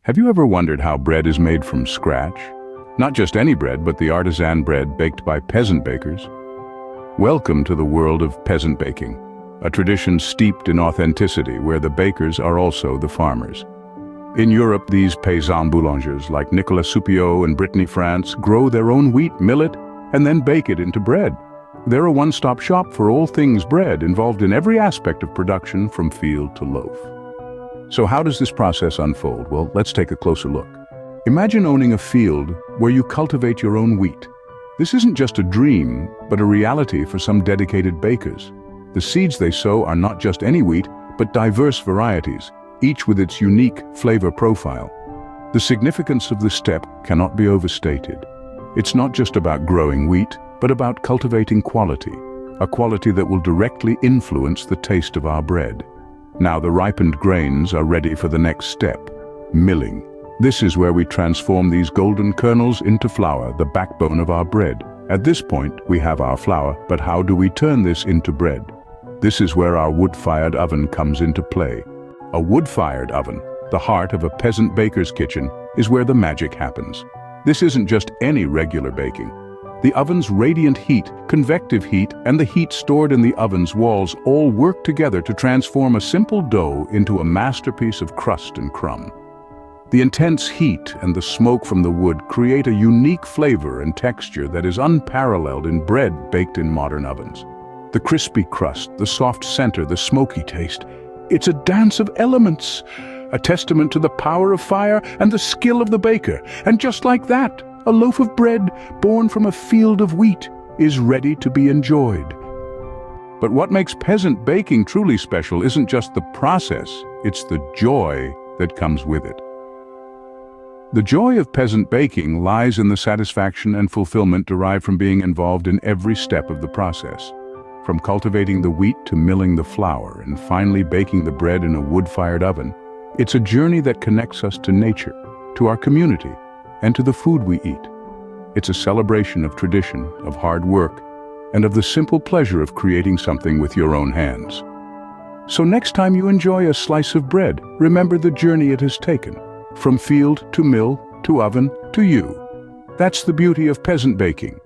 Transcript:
Have you ever wondered how bread is made from scratch? Not just any bread, but the artisan bread baked by peasant bakers. Welcome to the world of peasant baking, a tradition steeped in authenticity where the bakers are also the farmers. In Europe, these paysan boulangers like Nicolas Soupiot in Brittany, France, grow their own wheat, mill it, and then bake it into bread. They're a one-stop shop for all things bread, involved in every aspect of production from field to loaf. So how does this process unfold? Well, let's take a closer look. Imagine owning a field where you cultivate your own wheat. This isn't just a dream, but a reality for some dedicated bakers. The seeds they sow are not just any wheat, but diverse varieties, each with its unique flavor profile. The significance of this step cannot be overstated. It's not just about growing wheat, but about cultivating quality, a quality that will directly influence the taste of our bread. Now the ripened grains are ready for the next step, milling. This is where we transform these golden kernels into flour, the backbone of our bread. At this point, we have our flour, but how do we turn this into bread? This is where our wood-fired oven comes into play. A wood-fired oven, the heart of a peasant baker's kitchen, is where the magic happens. This isn't just any regular baking. The oven's radiant heat, convective heat, and the heat stored in the oven's walls all work together to transform a simple dough into a masterpiece of crust and crumb. The intense heat and the smoke from the wood create a unique flavor and texture that is unparalleled in bread baked in modern ovens. The crispy crust, the soft center, the smoky taste. It's a dance of elements, a testament to the power of fire and the skill of the baker. And just like that, a loaf of bread born from a field of wheat is ready to be enjoyed. But what makes peasant baking truly special isn't just the process, it's the joy that comes with it. The joy of peasant baking lies in the satisfaction and fulfillment derived from being involved in every step of the process. From cultivating the wheat to milling the flour and finally baking the bread in a wood-fired oven, it's a journey that connects us to nature, to our community, and to the food we eat. It's a celebration of tradition, of hard work, and of the simple pleasure of creating something with your own hands. So next time you enjoy a slice of bread, remember the journey it has taken, from field to mill to oven to you. That's the beauty of peasant baking,